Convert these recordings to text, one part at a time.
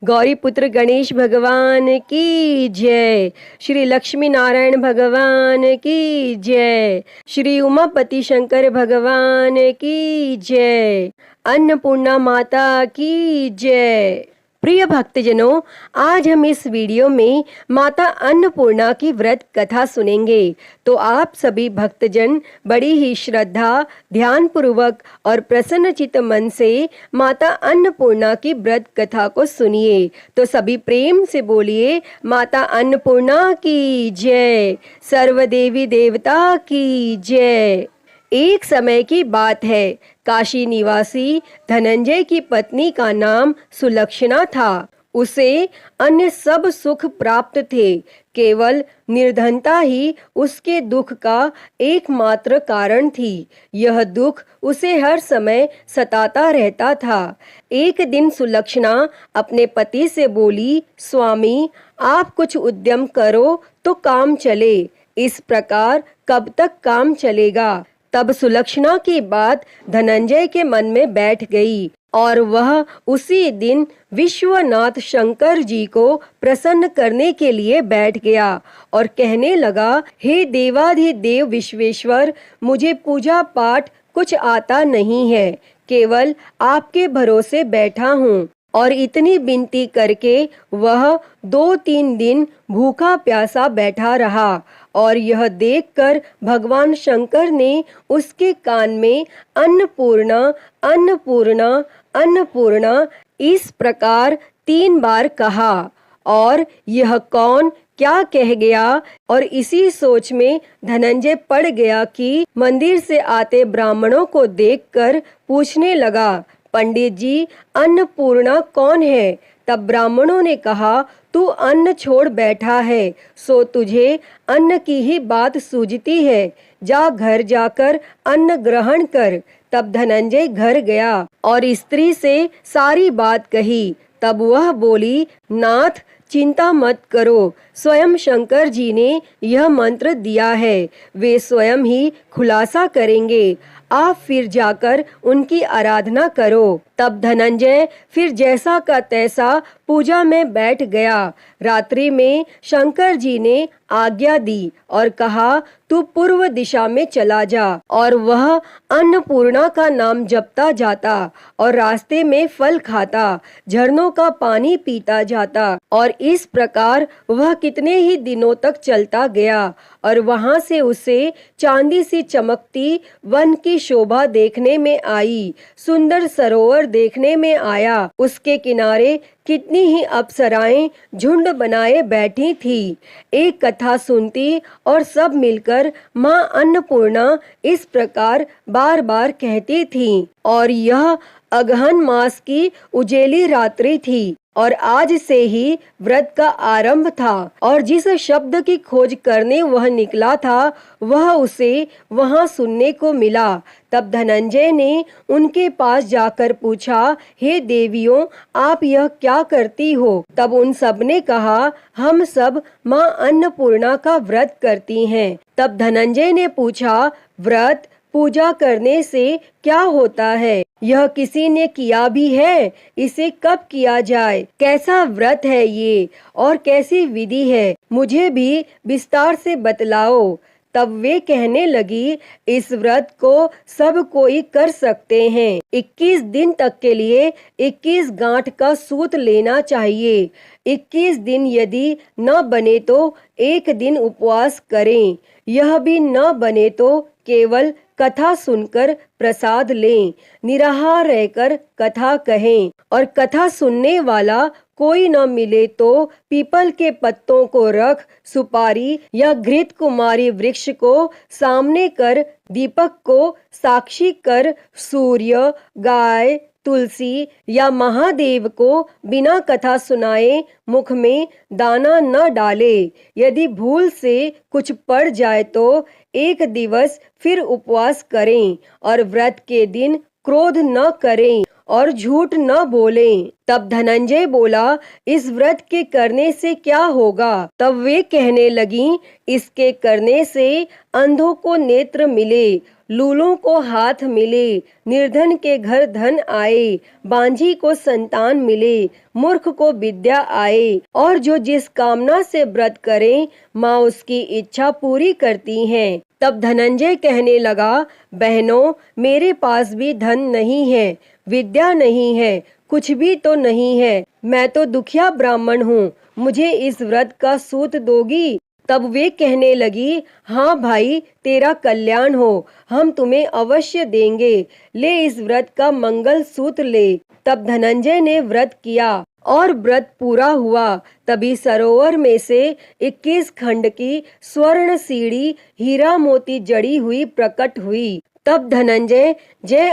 गौरी पुत्र गणेश भगवान की जय। श्री लक्ष्मी नारायण भगवान की जय। श्री उमापति शंकर भगवान की जय। अन्नपूर्णा माता की जय। प्रिय भक्तजनों, आज हम इस वीडियो में माता अन्नपूर्णा की व्रत कथा सुनेंगे। तो आप सभी भक्तजन बड़ी ही श्रद्धा, ध्यान पूर्वक और प्रसन्नचित मन से माता अन्नपूर्णा की व्रत कथा को सुनिए। तो सभी प्रेम से बोलिए, माता अन्नपूर्णा की जय, सर्व देवी देवता की जय। एक समय की बात है, काशी निवासी धनंजय की पत्नी का नाम सुलक्षणा था। उसे अन्य सब सुख प्राप्त थे, केवल निर्धनता ही उसके दुख का एकमात्र कारण थी। यह दुख उसे हर समय सताता रहता था। एक दिन सुलक्षणा अपने पति से बोली, स्वामी, आप कुछ उद्यम करो तो काम चले। इस प्रकार कब तक काम चलेगा? तब सुलक्षणा की बात धनंजय के मन में बैठ गई और वह उसी दिन विश्वनाथ शंकर जी को प्रसन्न करने के लिए बैठ गया और कहने लगा, हे देवाधिदेव विश्वेश्वर, मुझे पूजा पाठ कुछ आता नहीं है, केवल आपके भरोसे बैठा हूँ। और इतनी विनती करके वह 2-3 दिन भूखा प्यासा बैठा रहा और यह देखकर भगवान शंकर ने उसके कान में अन्नपूर्णा अन्नपूर्णा अन्नपूर्णा इस प्रकार 3 बार कहा। और यह कौन क्या कह गया? और इसी सोच में धनंजय पड़ गया कि मंदिर से आते ब्राह्मणों को देखकर पूछने लगा, पंडित जी, अन्नपूर्णा कौन है? तब ब्राह्मणों ने कहा, तू अन्न छोड़ बैठा है, सो तुझे अन्न की ही बात सूझती है। जा घर जाकर अन्न ग्रहण कर। तब धनंजय घर गया और स्त्री से सारी बात कही। तब वह बोली, नाथ, चिंता मत करो, स्वयं शंकर जी ने यह मंत्र दिया है, वे स्वयं ही खुलासा करेंगे। आप फिर जाकर उनकी आराधना करो। तब धनंजय फिर जैसा का तैसा पूजा में बैठ गया। रात्रि में शंकर जी ने आज्ञा दी और कहा, तू पूर्व दिशा में चला जा। और वह अन्नपूर्णा का नाम जपता जाता और रास्ते में फल खाता, झरनों का पानी पीता जाता। और इस प्रकार वह कितने ही दिनों तक चलता गया और वहां से उसे चांदी सी चमकती वन की शोभा देखने में आई, सुंदर सरोवर देखने में आया। उसके किनारे कितनी ही अप्सराएं झुंड बनाए बैठी थी, एक कथा सुनती और सब मिलकर माँ अन्नपूर्णा इस प्रकार बार बार कहती थी। और यह अगहन मास की उजेली रात्रि थी और आज से ही व्रत का आरंभ था। और जिस शब्द की खोज करने वह निकला था, वह उसे वहां सुनने को मिला। तब धनंजय ने उनके पास जाकर पूछा, हे देवियों, आप यह क्या करती हो? तब उन सब ने कहा, हम सब माँ अन्नपूर्णा का व्रत करती हैं। तब धनंजय ने पूछा, व्रत पूजा करने से क्या होता है? यह किसी ने किया भी है? इसे कब किया जाए? कैसा व्रत है ये और कैसी विधि है? मुझे भी विस्तार से बतलाओ। तब वे कहने लगी, इस व्रत को सब कोई कर सकते हैं। 21 दिन तक के लिए 21 गांठ का सूत लेना चाहिए। 21 दिन यदि न बने तो 1 दिन उपवास करें। यह भी न बने तो केवल कथा सुनकर प्रसाद लें, निराहार रहकर कथा कहें। और कथा सुनने वाला कोई न मिले तो पीपल के पत्तों को रख, सुपारी या घृत कुमारी वृक्ष को सामने कर, दीपक को साक्षी कर, सूर्य, गाय, तुलसी या महादेव को बिना कथा सुनाए मुख में दाना न डाले। यदि भूल से कुछ पड़ जाए तो 1 दिवस फिर उपवास करें और व्रत के दिन क्रोध न करें और झूठ न बोलें। तब धनंजय बोला, इस व्रत के करने से क्या होगा? तब वे कहने लगी, इसके करने से अंधों को नेत्र मिले, लूलों को हाथ मिले, निर्धन के घर धन आए, बांझी को संतान मिले, मूर्ख को विद्या आए, और जो जिस कामना से व्रत करें माँ उसकी इच्छा पूरी करती हैं। तब धनंजय कहने लगा, बहनों, मेरे पास भी धन नहीं है, विद्या नहीं है, कुछ भी तो नहीं है, मैं तो दुखिया ब्राह्मण हूँ, मुझे इस व्रत का सूत दोगी? तब वे कहने लगी, हाँ भाई, तेरा कल्याण हो, हम तुम्हें अवश्य देंगे, ले इस व्रत का मंगल सूत्र ले। तब धनंजय ने व्रत किया और व्रत पूरा हुआ। तभी सरोवर में से 21 खंड की स्वर्ण सीढ़ी हीरा मोती जड़ी हुई प्रकट हुई। तब धनंजय जय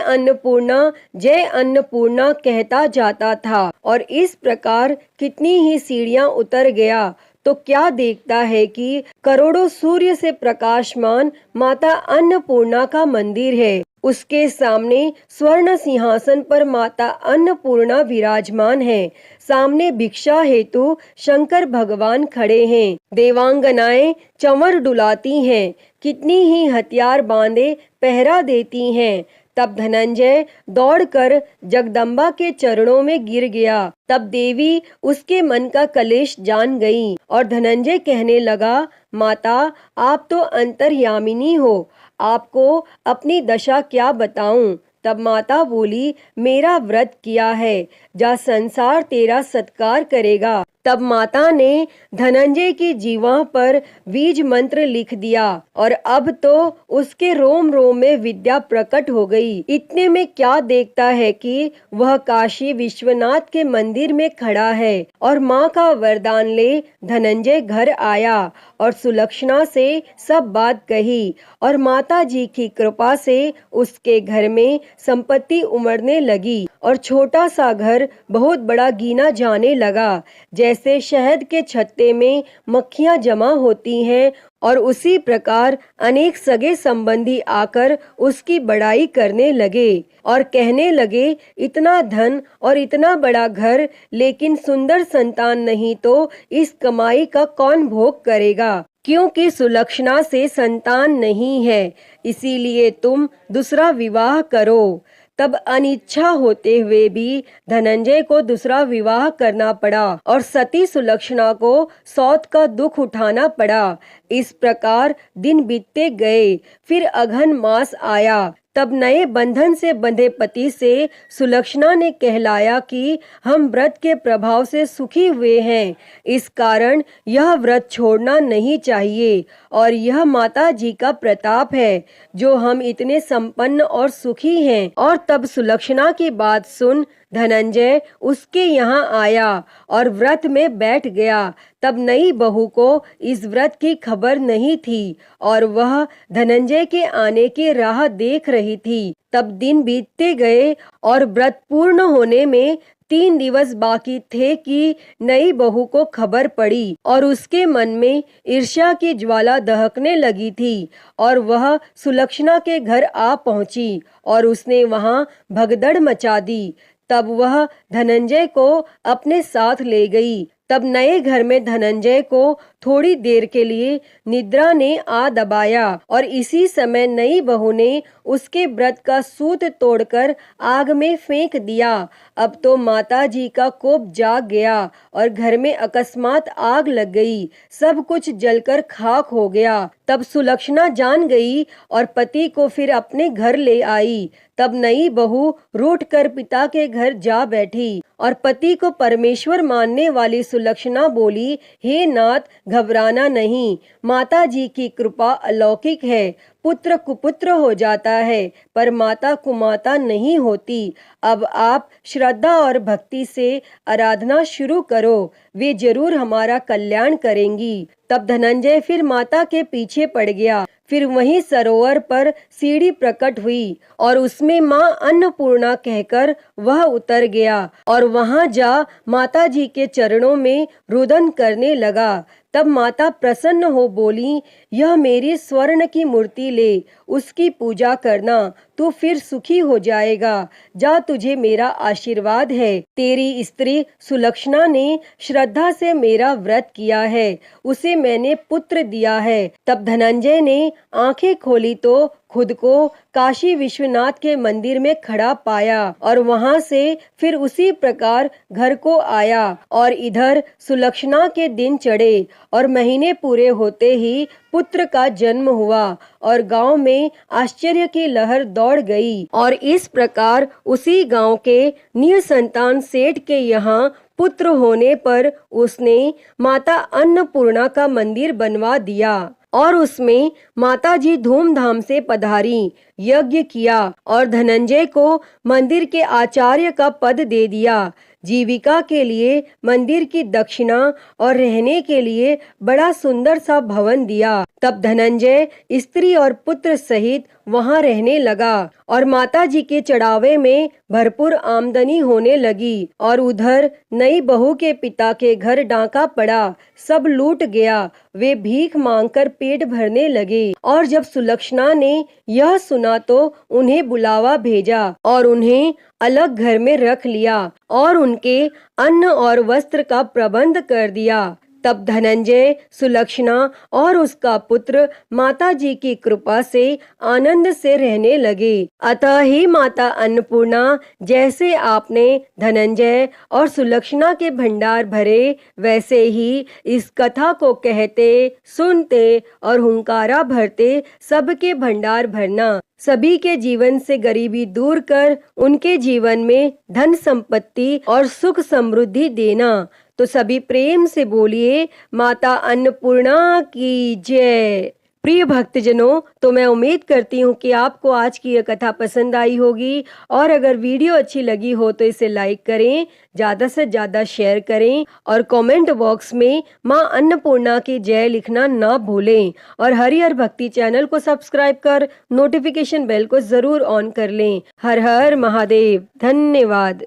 अन्नपूर्णा कहता जाता था और इस प्रकार कितनी ही सीढ़ियां उतर गया तो क्या देखता है कि करोड़ों सूर्य से प्रकाशमान माता अन्नपूर्णा का मंदिर है। उसके सामने स्वर्ण सिंहासन पर माता अन्नपूर्णा विराजमान है। सामने भिक्षा हेतु शंकर भगवान खड़े हैं। देवांगनाएं चंवर डुलाती हैं, कितनी ही हथियार बांधे पहरा देती हैं। तब धनंजय दौड़कर जगदम्बा के चरणों में गिर गया। तब देवी उसके मन का कलेश जान गई और धनंजय कहने लगा, माता, आप तो अंतर्यामिनी हो, आपको अपनी दशा क्या बताऊं? तब माता बोली, मेरा व्रत किया है, जा संसार तेरा सत्कार करेगा। तब माता ने धनंजय की जीवा पर बीज मंत्र लिख दिया और अब तो उसके रोम रोम में विद्या प्रकट हो गई। इतने में क्या देखता है कि वह काशी विश्वनाथ के मंदिर में खड़ा है और माँ का वरदान ले धनंजय घर आया और सुलक्षणा से सब बात कही और माता जी की कृपा से उसके घर में संपत्ति उमड़ने लगी और छोटा सा घर बहुत बड़ा गिना जाने लगा। जैसे शहद के छत्ते में मक्खियां जमा होती हैं और उसी प्रकार अनेक सगे संबंधी आकर उसकी बड़ाई करने लगे और कहने लगे, इतना धन और इतना बड़ा घर, लेकिन सुंदर संतान नहीं तो इस कमाई का कौन भोग करेगा? क्योंकि सुलक्षणा से संतान नहीं है, इसीलिए तुम दूसरा विवाह करो। तब अनिच्छा होते हुए भी धनंजय को दूसरा विवाह करना पड़ा और सती सुलक्षणा को सौत का दुख उठाना पड़ा। इस प्रकार दिन बीतते गए। फिर अघन मास आया। तब नए बंधन से बंधे पति से सुलक्षणा ने कहलाया कि हम व्रत के प्रभाव से सुखी हुए हैं, इस कारण यह व्रत छोड़ना नहीं चाहिए और यह माता जी का प्रताप है जो हम इतने संपन्न और सुखी हैं। और तब सुलक्षणा की बात सुन धनंजय उसके यहाँ आया और व्रत में बैठ गया। तब नई बहू को इस व्रत की खबर नहीं थी और वह धनंजय के आने की राह देख रही थी। तब दिन बीतते गए और व्रत पूर्ण होने में 3 दिवस बाकी थे कि नई बहू को खबर पड़ी और उसके मन में ईर्ष्या की ज्वाला दहकने लगी थी और वह सुलक्षणा के घर आ पहुंची और उसने वहां भगदड़ मचा दी। तब वह धनंजय को अपने साथ ले गई। तब नए घर में धनंजय को थोड़ी देर के लिए निद्रा ने आ दबाया और इसी समय नई बहू ने उसके व्रत का सूत तोड़कर आग में फेंक दिया। अब तो माता जी का कोप जाग गया और घर में अकस्मात आग लग गई, सब कुछ जलकर खाक हो गया। तब सुलक्षणा जान गई और पति को फिर अपने घर ले आई। तब नई बहू रूठ कर पिता के घर जा बैठी और पति को परमेश्वर मानने वाली सुलक्षणा बोली, हे नाथ, घबराना नहीं, माता जी की कृपा अलौकिक है। पुत्र कुपुत्र हो जाता है पर माता कुमाता नहीं होती। अब आप श्रद्धा और भक्ति से आराधना शुरू करो, वे जरूर हमारा कल्याण करेंगी। तब धनंजय फिर माता के पीछे पड़ गया। फिर वहीं सरोवर पर सीढ़ी प्रकट हुई और उसमें माँ अन्नपूर्णा कहकर वह उतर गया और वहां जा माता जी के चरणों में रुदन करने लगा। तब माता प्रसन्न हो बोली, यह मेरी स्वर्ण की मूर्ति ले, उसकी पूजा करना, तू फिर सुखी हो जाएगा। जा, तुझे मेरा आशीर्वाद है। तेरी स्त्री सुलक्षणा ने श्रद्धा से मेरा व्रत किया है, उसे मैंने पुत्र दिया है। तब धनंजय ने आंखें खोली तो खुद को काशी विश्वनाथ के मंदिर में खड़ा पाया और वहां से फिर उसी प्रकार घर को आया। और इधर सुलक्षणा के दिन चढ़े और महीने पूरे होते ही पुत्र का जन्म हुआ और गांव में आश्चर्य की लहर दौड़ गई। और इस प्रकार उसी गांव के निसंतान सेठ के यहाँ पुत्र होने पर उसने माता अन्नपूर्णा का मंदिर बनवा दिया और उसमें माताजी धूमधाम से पधारी, यज्ञ किया और धनंजय को मंदिर के आचार्य का पद दे दिया। जीविका के लिए मंदिर की दक्षिणा और रहने के लिए बड़ा सुंदर सा भवन दिया। तब धनंजय स्त्री और पुत्र सहित वहां रहने लगा और माताजी के चढ़ावे में भरपूर आमदनी होने लगी। और उधर नई बहू के पिता के घर डाका पड़ा, सब लूट गया। वे भीख मांगकर पेट भरने लगे। और जब सुलक्षणा ने यह सुना तो उन्हें बुलावा भेजा और उन्हें अलग घर में रख लिया और उनके अन्न और वस्त्र का प्रबंध कर दिया। तब धनंजय, सुलक्षणा और उसका पुत्र माताजी की कृपा से आनंद से रहने लगे। अतः ही माता अन्नपूर्णा, जैसे आपने धनंजय और सुलक्षणा के भंडार भरे, वैसे ही इस कथा को कहते, सुनते और हुंकारा भरते सबके भंडार भरना। सभी के जीवन से गरीबी दूर कर उनके जीवन में धन संपत्ति और सुख समृद्धि देना। तो सभी प्रेम से बोलिए, माता अन्नपूर्णा की जय। प्रिय भक्तजनों, तो मैं उम्मीद करती हूँ कि आपको आज की यह कथा पसंद आई होगी और अगर वीडियो अच्छी लगी हो तो इसे लाइक करें, ज़्यादा से ज़्यादा शेयर करें और कमेंट बॉक्स में माँ अन्नपूर्णा की जय लिखना ना भूलें। और हरिहर भक्ति चैनल को सब्सक्राइब कर नोटिफिकेशन बेल को ज़रूर ऑन कर लें। हर हर महादेव। धन्यवाद।